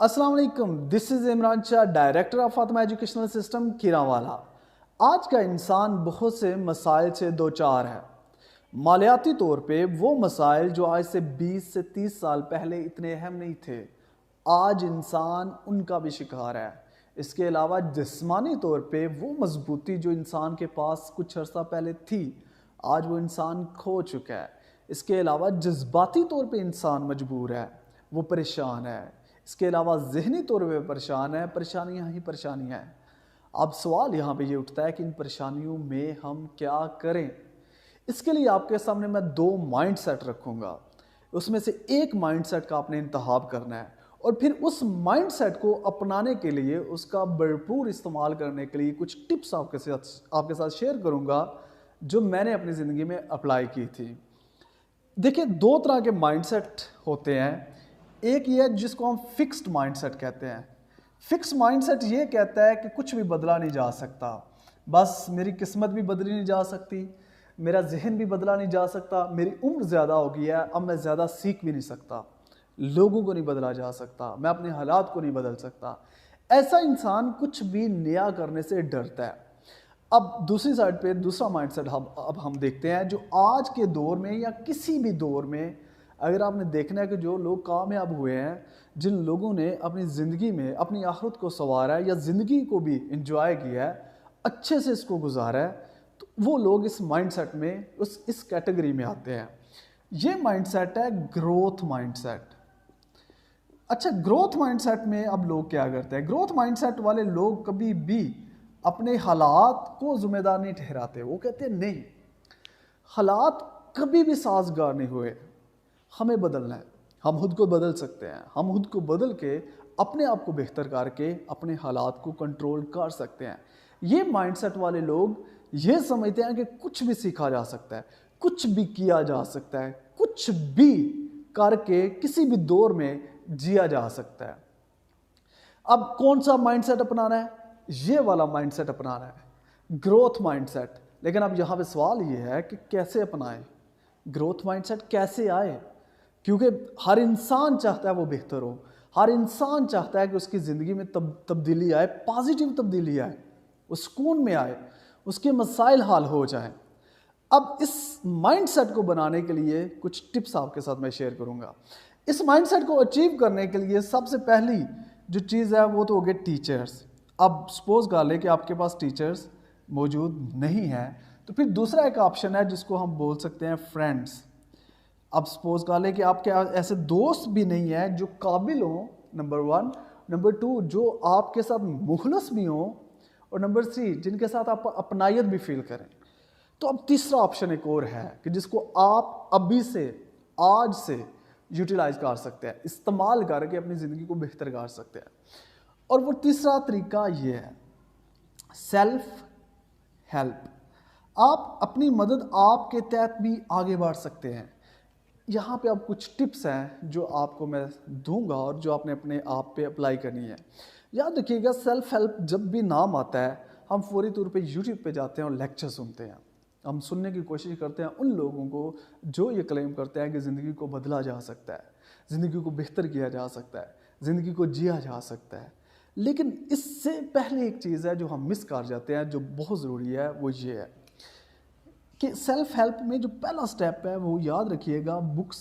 السلام علیکم، this is Imran Shah, director of Fatima educational system Kerawala. آج کا انسان بہت سے مسائل سے دوچار ہے۔ مالیاتی طور پہ وہ مسائل جو آج سے 20 سے 30 سال پہلے اتنے اہم نہیں تھے، آج انسان ان کا بھی شکار ہے۔ اس کے علاوہ جسمانی طور پہ وہ مضبوطی جو انسان کے پاس کچھ عرصہ پہلے تھی، آج وہ انسان کھو چکا ہے۔ اس کے علاوہ جذباتی طور پہ انسان مجبور ہے، وہ پریشان ہے۔ اس کے علاوہ ذہنی طور پہ پریشان ہے، پریشانیاں ہی پریشانیاں ہیں۔ اب سوال یہاں پہ یہ اٹھتا ہے کہ ان پریشانیوں میں ہم کیا کریں؟ اس کے لیے آپ کے سامنے میں 2 مائنڈ سیٹ رکھوں گا۔ اس میں سے ایک مائنڈ سیٹ کا آپ نے انتخاب کرنا ہے، اور پھر اس مائنڈ سیٹ کو اپنانے کے لیے، اس کا بھرپور استعمال کرنے کے لیے کچھ ٹپس آپ کے ساتھ شیئر کروں گا جو میں نے اپنی زندگی میں اپلائی کی تھی۔ دیکھیں، 2 طرح کے مائنڈ سیٹ ہوتے ہیں۔ ایک یہ ہے جس کو ہم فکسڈ مائنڈ سیٹ کہتے ہیں۔ فکسڈ مائنڈ سیٹ یہ کہتا ہے کہ کچھ بھی بدلا نہیں جا سکتا، بس میری قسمت بھی بدلی نہیں جا سکتی، میرا ذہن بھی بدلا نہیں جا سکتا، میری عمر زیادہ ہو گئی ہے، اب میں زیادہ سیکھ بھی نہیں سکتا، لوگوں کو نہیں بدلا جا سکتا، میں اپنے حالات کو نہیں بدل سکتا۔ ایسا انسان کچھ بھی نیا کرنے سے ڈرتا ہے۔ اب دوسری سائڈ پہ دوسرا مائنڈ سیٹ اب ہم دیکھتے ہیں، جو آج کے دور میں یا کسی بھی دور میں اگر آپ نے دیکھنا ہے کہ جو لوگ کامیاب ہوئے ہیں، جن لوگوں نے اپنی زندگی میں اپنی آخرت کو سنوارا ہے یا زندگی کو بھی انجوائے کیا ہے، اچھے سے اس کو گزارا ہے، تو وہ لوگ اس مائنڈ سیٹ میں اس کیٹیگری میں آتے ہیں۔ یہ مائنڈ سیٹ ہے گروتھ مائنڈ سیٹ۔ اچھا، گروتھ مائنڈ سیٹ میں اب لوگ کیا کرتے ہیں؟ گروتھ مائنڈ سیٹ والے لوگ کبھی بھی اپنے حالات کو ذمہ دار نہیں ٹھہراتے۔ وہ کہتے ہیں نہیں، حالات کبھی بھی سازگار نہیں ہوئے، ہمیں بدلنا ہے، ہم خود کو بدل سکتے ہیں، ہم خود کو بدل کے اپنے آپ کو بہتر کر کے اپنے حالات کو کنٹرول کر سکتے ہیں۔ یہ مائنڈ سیٹ والے لوگ یہ سمجھتے ہیں کہ کچھ بھی سیکھا جا سکتا ہے، کچھ بھی کیا جا سکتا ہے، کچھ بھی کر کے کسی بھی دور میں جیا جا سکتا ہے۔ اب کون سا مائنڈ سیٹ اپنانا ہے؟ یہ والا مائنڈ سیٹ اپنانا ہے، گروتھ مائنڈ سیٹ۔ لیکن اب یہاں پہ سوال یہ ہے کہ کیسے اپنائیں؟ گروتھ مائنڈ سیٹ کیسے آئے؟ کیونکہ ہر انسان چاہتا ہے وہ بہتر ہو، ہر انسان چاہتا ہے کہ اس کی زندگی میں تبدیلی آئے، پازیٹیو تبدیلی آئے، وہ سکون میں آئے، اس کے مسائل حل ہو جائیں۔ اب اس مائنڈ سیٹ کو بنانے کے لیے کچھ ٹپس آپ کے ساتھ میں شیئر کروں گا۔ اس مائنڈ سیٹ کو اچیو کرنے کے لیے سب سے پہلی جو چیز ہے وہ تو ہو گئے ٹیچرز۔ اب سپوز کر لیں کہ آپ کے پاس ٹیچرز موجود نہیں ہیں، تو پھر دوسرا ایک آپشن ہے جس کو ہم بول سکتے ہیں فرینڈز۔ اب سپوز کر لیں کہ آپ کے ایسے دوست بھی نہیں ہیں جو قابل ہوں، نمبر 1، نمبر 2 جو آپ کے ساتھ مخلص بھی ہوں، اور نمبر 3 جن کے ساتھ آپ اپنائیت بھی فیل کریں۔ تو اب تیسرا آپشن ایک اور ہے کہ جس کو آپ ابھی سے، آج سے یوٹیلائز کر سکتے ہیں، استعمال کر کے اپنی زندگی کو بہتر کر سکتے ہیں، اور وہ تیسرا طریقہ یہ ہے، سیلف ہیلپ۔ آپ اپنی مدد آپ کے تحت بھی آگے بڑھ سکتے ہیں۔ یہاں پہ اب کچھ ٹپس ہیں جو آپ کو میں دوں گا اور جو آپ نے اپنے آپ پہ اپلائی کرنی ہے۔ یاد رکھیے گا، سیلف ہیلپ جب بھی نام آتا ہے، ہم فوری طور پہ یوٹیوب پہ جاتے ہیں اور لیکچر سنتے ہیں، ہم سننے کی کوشش کرتے ہیں ان لوگوں کو جو یہ کلیم کرتے ہیں کہ زندگی کو بدلا جا سکتا ہے، زندگی کو بہتر کیا جا سکتا ہے، زندگی کو جیا جا سکتا ہے۔ لیکن اس سے پہلے ایک چیز ہے جو ہم مس کر جاتے ہیں، جو بہت ضروری ہے، وہ یہ ہے کہ سیلف ہیلپ میں جو پہلا سٹیپ ہے وہ یاد رکھیے گا، بکس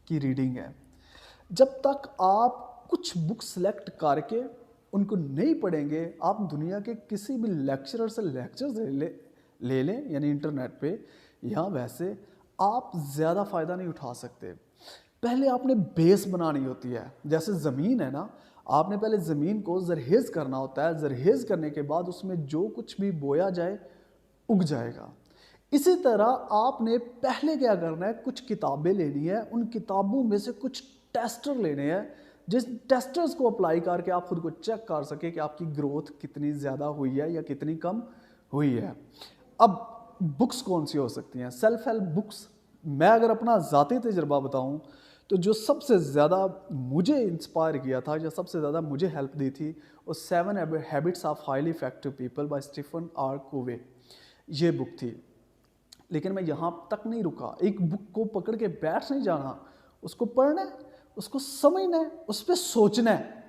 کی ریڈنگ ہے۔ جب تک آپ کچھ بک سلیکٹ کر کے ان کو نہیں پڑھیں گے، آپ دنیا کے کسی بھی لیکچرر سے لیکچرز لے لیں، یعنی انٹرنیٹ پہ یا ویسے، آپ زیادہ فائدہ نہیں اٹھا سکتے۔ پہلے آپ نے بیس بنانی ہوتی ہے۔ جیسے زمین ہے نا، آپ نے پہلے زمین کو زرخیز کرنا ہوتا ہے، زرخیز کرنے کے بعد اس میں جو کچھ بھی بویا جائے اگ جائے گا۔ اسی طرح آپ نے پہلے کیا کرنا ہے، کچھ کتابیں لینی ہے، ان کتابوں میں سے کچھ ٹیسٹر لینے ہیں، جس ٹیسٹرز کو اپلائی کر کے آپ خود کو چیک کر سکیں کہ آپ کی گروتھ کتنی زیادہ ہوئی ہے یا کتنی کم ہوئی ہے۔ اب بکس کون سی ہو سکتی ہیں؟ Self help books. میں اگر اپنا ذاتی تجربہ بتاؤں تو جو سب سے زیادہ مجھے انسپائر کیا تھا یا سب سے زیادہ مجھے ہیلپ دی تھی، وہ 7 habits of highly effective people by Stephen R Covey, یہ بک تھی۔ لیکن میں یہاں تک نہیں رکا، ایک بک کو پکڑ کے بیٹھ نہیں جانا، اس کو پڑھنا ہے، اس کو سمجھنا ہے، اس پہ سوچنا ہے۔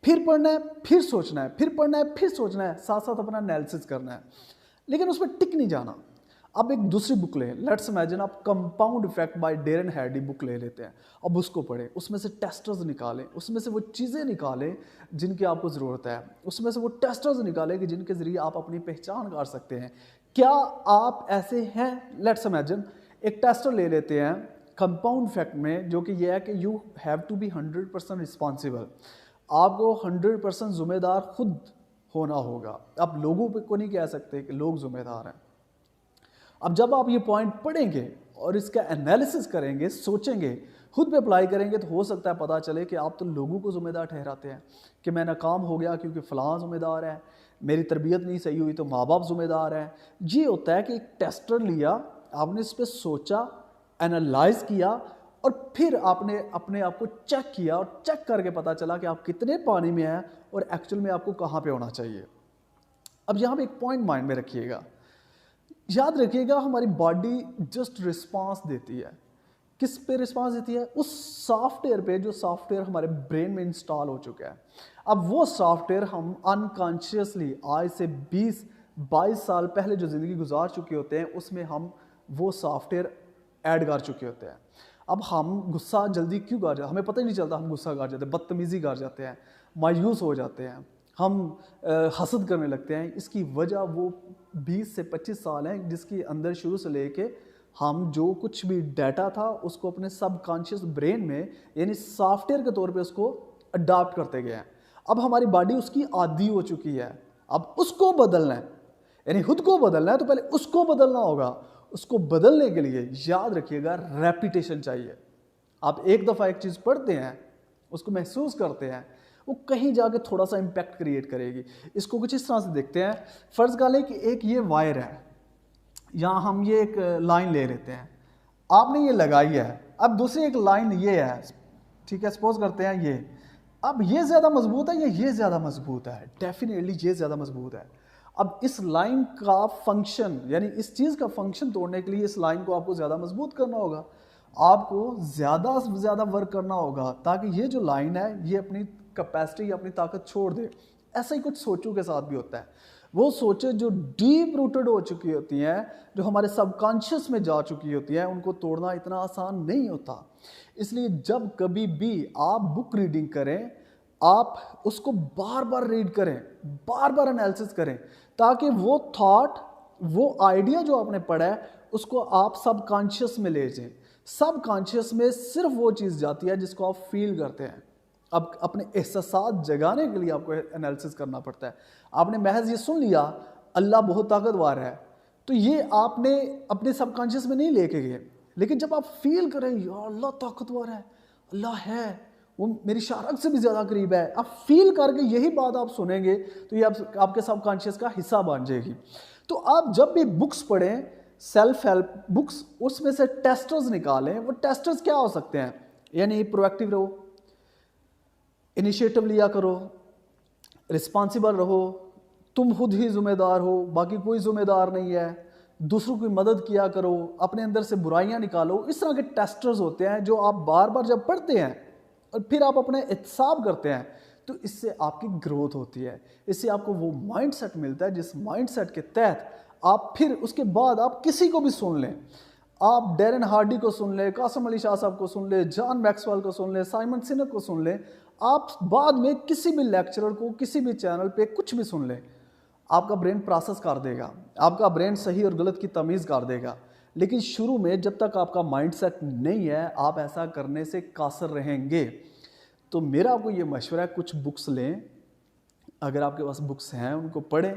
پھر پڑھنا ہے، پھر سوچنا ہے، پھر پڑھنا ہے، پھر سوچنا ہے، ساتھ ساتھ اپنا انالیسس کرنا ہے، لیکن اس میں ٹک نہیں جانا۔ اب ایک دوسری بک لیں، لیٹس امیجن آپ کمپاؤنڈ افیکٹ بائی ڈیرن ہیڈی بک لے لیتے ہیں، اب اس کو پڑھیں، اس میں سے ٹیسٹرز نکالیں، اس میں سے وہ چیزیں نکالیں جن کی آپ کو ضرورت ہے، اس میں سے وہ ٹیسٹرز نکالیں کہ جن کے ذریعے آپ اپنی پہچان کر سکتے ہیں۔ کیا آپ ایسے ہیں؟ لیٹس امیجن ایک ٹیسٹر لے لیتے ہیں کمپاؤنڈ افیکٹ میں، جو کہ یہ ہے کہ you have to be 100% responsible, آپ کو 100% ذمہ دار خود ہونا ہوگا، آپ لوگوں پہ کو نہیں کہہ سکتے کہ لوگ ذمہ دار ہیں۔ اب جب آپ یہ پوائنٹ پڑھیں گے اور اس کا انالیسس کریں گے، سوچیں گے، خود پہ اپلائی کریں گے، تو ہو سکتا ہے پتہ چلے کہ آپ تو لوگوں کو ذمہ دار ٹھہراتے ہیں کہ میں ناکام ہو گیا کیونکہ فلاں ذمہ دار ہے، میری تربیت نہیں صحیح ہوئی تو ماں باپ ذمہ دار ہیں۔ یہ ہوتا ہے کہ ایک ٹیسٹر لیا، آپ نے اس پہ سوچا، انالائز کیا، اور پھر آپ نے اپنے آپ کو چیک کیا، اور چیک کر کے پتہ چلا کہ آپ کتنے پانی میں ہیں اور ایکچوئل میں آپ کو کہاں پہ ہونا چاہیے۔ اب یہاں پہ ایک پوائنٹ مائنڈ میں رکھیے گا، یاد رکھیے گا، ہماری باڈی جسٹ رسپانس دیتی ہے۔ کس پہ رسپانس دیتی ہے؟ اس سافٹ ویئر پہ جو سافٹ ویئر ہمارے برین میں انسٹال ہو چکا ہے۔ اب وہ سافٹ ویئر ہم انکانشیسلی آج سے 20-22 سال پہلے جو زندگی گزار چکے ہوتے ہیں، اس میں ہم وہ سافٹ ویئر ایڈ کر چکے ہوتے ہیں۔ اب ہم غصہ جلدی کیوں کر جاتے ہیں؟ ہمیں پتہ ہی نہیں چلتا ہم غصہ کر جاتے ہیں، بدتمیزی کر جاتے ہیں، مایوس ہو جاتے ہیں، ہم حسد کرنے لگتے ہیں۔ اس کی وجہ وہ 20 سے 25 سال ہیں جس کے اندر شروع سے لے کے ہم جو کچھ بھی ڈیٹا تھا اس کو اپنے سب کانشیس برین میں، یعنی سافٹ ویئر کے طور پہ اس کو اڈاپٹ کرتے گئے ہیں۔ اب ہماری باڈی اس کی عادی ہو چکی ہے، اب اس کو بدلنا ہے، یعنی خود کو بدلنا ہے تو پہلے اس کو بدلنا ہوگا۔ اس کو بدلنے کے لیے یاد رکھیے گا ریپیٹیشن چاہیے۔ آپ ایک دفعہ ایک چیز پڑھتے ہیں، اس کو محسوس کرتے ہیں، وہ کہیں جا کے تھوڑا سا امپیکٹ کریٹ کرے گی۔ اس کو کچھ اس طرح سے دیکھتے ہیں، فرض کر لیں کہ ایک یہ وائر ہے، یہاں ہم یہ ایک لائن لے لیتے ہیں، آپ نے یہ لگائی ہے، اب دوسری ایک لائن یہ ہے، ٹھیک ہے، سپوز کرتے ہیں یہ، اب یہ زیادہ مضبوط ہے یا یہ زیادہ مضبوط ہے؟ ڈیفینیٹلی یہ زیادہ مضبوط ہے۔ اب اس لائن کا فنکشن، یعنی اس چیز کا فنکشن توڑنے کے لیے اس لائن کو آپ کو زیادہ مضبوط کرنا ہوگا، آپ کو زیادہ سے زیادہ ورک کرنا ہوگا تاکہ یہ جو لائن ہے یہ اپنی کیپیسٹی یا اپنی طاقت چھوڑ دے۔ ایسا ہی کچھ سوچوں کے ساتھ بھی ہوتا ہے، وہ سوچیں جو ڈیپ روٹڈ ہو چکی ہوتی ہیں، جو ہمارے سب کانشیس میں جا چکی ہوتی ہیں، ان کو توڑنا اتنا آسان نہیں ہوتا۔ اس لیے جب کبھی بھی آپ بک ریڈنگ کریں، آپ اس کو بار بار ریڈ کریں، بار بار انالیسس کریں، تاکہ وہ تھاٹ، وہ آئیڈیا جو آپ نے پڑھا ہے اس کو آپ سب کانشیس میں لے جائیں۔ سب کانشیس میں صرف وہ چیز جاتی ہے جس کو آپ فیل کرتے ہیں۔ اب اپنے احساسات جگانے کے لیے آپ کو انالیسس کرنا پڑتا ہے۔ آپ نے محض یہ سن لیا اللہ بہت طاقتور ہے، تو یہ آپ نے اپنے سب کانشیس میں نہیں لے کے گئے، لیکن جب آپ فیل کریں یا اللہ طاقتور ہے، اللہ ہے، وہ میری شارک سے بھی زیادہ قریب ہے، آپ فیل کر کے یہی بات آپ سنیں گے تو یہ آپ کے سب کانشیس کا حصہ بن جائے گی۔ تو آپ جب بھی بکس پڑھیں، سیلف ہیلپ بکس، اس میں سے ٹیسٹرز نکالیں۔ وہ ٹیسٹرز کیا ہو سکتے ہیں؟ یعنی پرو ایکٹیو رہو، انیشیٹو لیا کرو، رسپانسیبل رہو، تم خود ہی ذمہ دار ہو، باقی کوئی ذمہ دار نہیں ہے، دوسروں کی مدد کیا کرو، اپنے اندر سے برائیاں نکالو۔ اس طرح کے ٹیسٹرز ہوتے ہیں جو آپ بار بار جب پڑھتے ہیں اور پھر آپ اپنے احتساب کرتے ہیں تو اس سے آپ کی گروتھ ہوتی ہے، اس سے آپ کو وہ مائنڈ سیٹ ملتا ہے جس مائنڈ سیٹ کے تحت آپ پھر اس کے بعد آپ کسی کو بھی سن لیں، آپ ڈیرن ہارڈی کو سن لیں، قاسم علی شاہ صاحب کو سن لیں، جان میکسویل کو سن لیں، سائمن سینک کو سن لیں، آپ بعد میں کسی بھی لیکچرر کو کسی بھی چینل پہ کچھ بھی سن لیں، آپ کا برین پروسیس کر دے گا، آپ کا برین صحیح اور غلط کی تمیز کر دے گا۔ لیکن شروع میں جب تک آپ کا مائنڈ سیٹ نہیں ہے، آپ ایسا کرنے سے قاصر رہیں گے۔ تو میرا آپ کو یہ مشورہ ہے، کچھ بکس لیں، اگر آپ کے پاس بکس ہیں ان کو پڑھیں،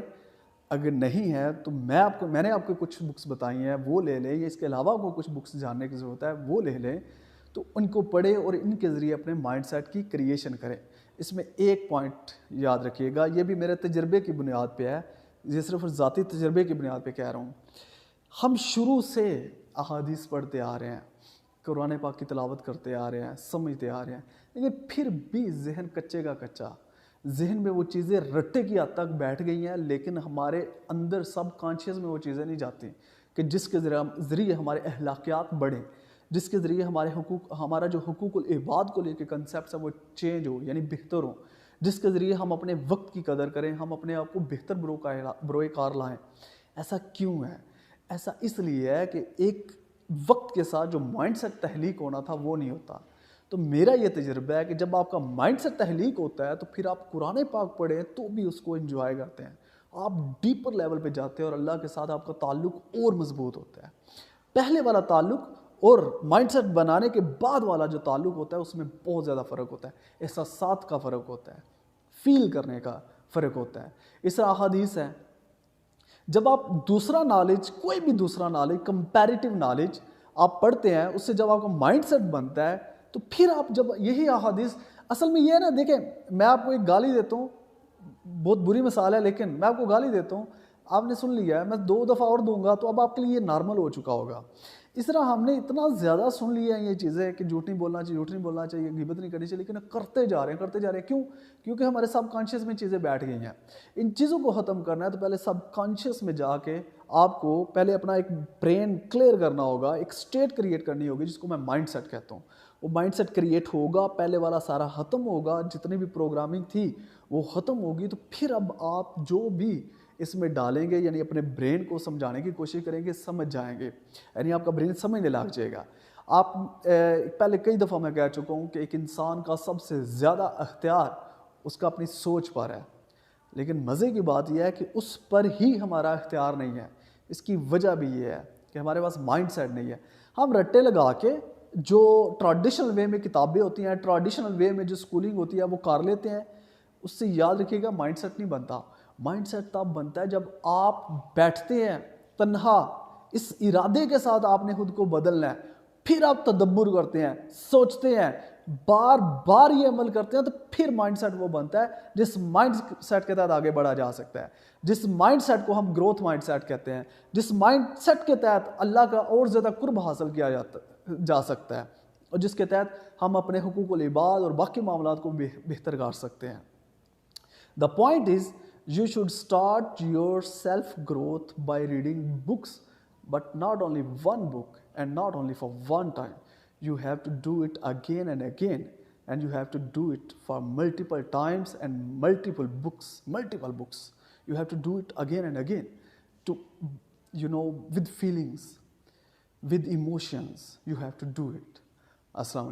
اگر نہیں ہے تو میں نے آپ کو کچھ بکس بتائی ہیں وہ لے لیں، یا اس کے علاوہ کو کچھ بکس جاننے کی ضرورت ہے وہ لے لیں، تو ان کو پڑھیں اور ان کے ذریعے اپنے مائنڈ سیٹ کی کریشن کریں۔ اس میں ایک پوائنٹ یاد رکھیے گا، یہ بھی میرے تجربے کی بنیاد پہ ہے، یہ صرف ذاتی تجربے کی بنیاد پہ کہہ رہا ہوں۔ ہم شروع سے احادیث پڑھتے آ رہے ہیں، قرآن پاک کی تلاوت کرتے آ رہے ہیں، سمجھتے آ رہے ہیں، لیکن پھر بھی ذہن کچے کا کچا، ذہن میں وہ چیزیں رٹے کی حد تک بیٹھ گئی ہیں، لیکن ہمارے اندر سب کانشیس میں وہ چیزیں نہیں جاتی کہ جس کے ذریعے ہمارے اخلاقیات بڑھیں، جس کے ذریعے ہمارا جو حقوق العباد کو لے کے کنسیپٹس ہیں وہ چینج ہو، یعنی بہتر ہو، جس کے ذریعے ہم اپنے وقت کی قدر کریں, ہم اپنے آپ کو بہتر بروئے کار لائیں. ایسا کیوں ہے؟ ایسا اس لیے ہے کہ ایک وقت کے ساتھ جو مائنڈ سیٹ تحلیق ہونا تھا وہ نہیں ہوتا. تو میرا یہ تجربہ ہے کہ جب آپ کا مائنڈ سیٹ تحلیق ہوتا ہے تو پھر آپ قرآن پاک پڑھیں تو بھی اس کو انجوائے کرتے ہیں, آپ ڈیپر لیول پہ جاتے ہیں اور اللہ کے ساتھ آپ کا تعلق اور مضبوط ہوتا ہے. پہلے والا تعلق اور مائنڈ سیٹ بنانے کے بعد والا جو تعلق ہوتا ہے اس میں بہت زیادہ فرق ہوتا ہے, احساسات کا فرق ہوتا ہے, فیل کرنے کا فرق ہوتا ہے. اس طرح احادیث ہے, جب آپ دوسرا نالج, کوئی بھی دوسرا نالج, کمپیریٹیو نالج آپ پڑھتے ہیں, اس سے جب آپ کا مائنڈ سیٹ بنتا ہے تو پھر آپ جب یہی احادیث, اصل میں یہ ہے نا, دیکھیں میں آپ کو ایک گالی دیتا ہوں, بہت بری مثال ہے لیکن میں آپ کو گالی دیتا ہوں, آپ نے سن لیا ہے, میں 2 دفعہ اور دوں گا تو اب آپ کے لیے یہ نارمل ہو چکا ہوگا. اس طرح ہم نے اتنا زیادہ سن لیا ہے یہ چیزیں کہ جھوٹ نہیں بولنا چاہیے, جھوٹ نہیں بولنا چاہیے, غیبت نہیں کرنی چاہیے, لیکن کرتے جا رہے ہیں. کیوں؟ کیونکہ ہمارے سب کانشیس میں چیزیں بیٹھ گئی ہیں. ان چیزوں کو ختم کرنا ہے تو پہلے سب کانشیس میں جا کے آپ کو پہلے اپنا ایک برین کلیئر کرنا ہوگا, ایک اسٹیٹ کریٹ کرنی ہوگی جس کو میں مائنڈ سیٹ کہتا ہوں. وہ مائنڈ سیٹ کریٹ ہوگا, پہلے والا سارا ختم ہوگا, جتنی بھی پروگرامنگ تھی وہ ختم ہوگی, تو پھر اب آپ جو بھی اس میں ڈالیں گے, یعنی اپنے برین کو سمجھانے کی کوشش کریں گے, سمجھ جائیں گے, یعنی آپ کا برین سمجھنے لگ جائے گا. آپ پہلے کئی دفعہ میں کہہ چکا ہوں کہ ایک انسان کا سب سے زیادہ اختیار اس کا اپنی سوچ پر ہے, لیکن مزے کی بات یہ ہے کہ اس پر ہی ہمارا اختیار نہیں ہے. اس کی وجہ بھی یہ ہے کہ ہمارے پاس مائنڈ سیٹ نہیں ہے. ہم رٹے لگا کے جو ٹریڈیشنل وے میں کتابیں ہوتی ہیں, ٹریڈیشنل وے میں جو سکولنگ ہوتی ہے وہ کر لیتے ہیں. اس سے یاد رکھیے گا مائنڈ سیٹ نہیں بنتا. مائنڈ سیٹ تب بنتا ہے جب آپ بیٹھتے ہیں تنہا, اس ارادے کے ساتھ آپ نے خود کو بدلنا ہے, پھر آپ تدبر کرتے ہیں, سوچتے ہیں, بار بار یہ عمل کرتے ہیں, تو پھر مائنڈ سیٹ وہ بنتا ہے جس مائنڈ سیٹ کے تحت آگے بڑھا جا سکتا ہے, جس مائنڈ سیٹ کو ہم گروتھ مائنڈ سیٹ کہتے ہیں, جس مائنڈ سیٹ کے تحت اللہ کا اور زیادہ قرب حاصل کیا جا سکتا ہے, اور جس کے تحت ہم اپنے حقوق العباد اور باقی معاملات کو بہتر کر سکتے ہیں. The point is, you should start your self-growth by reading books, but not only one book and not only for one time. You have to do it again and again, and you have to do it for multiple times and multiple books. You have to do it again and again to, with feelings, with emotions. You have to do it. Assalamu alaikum.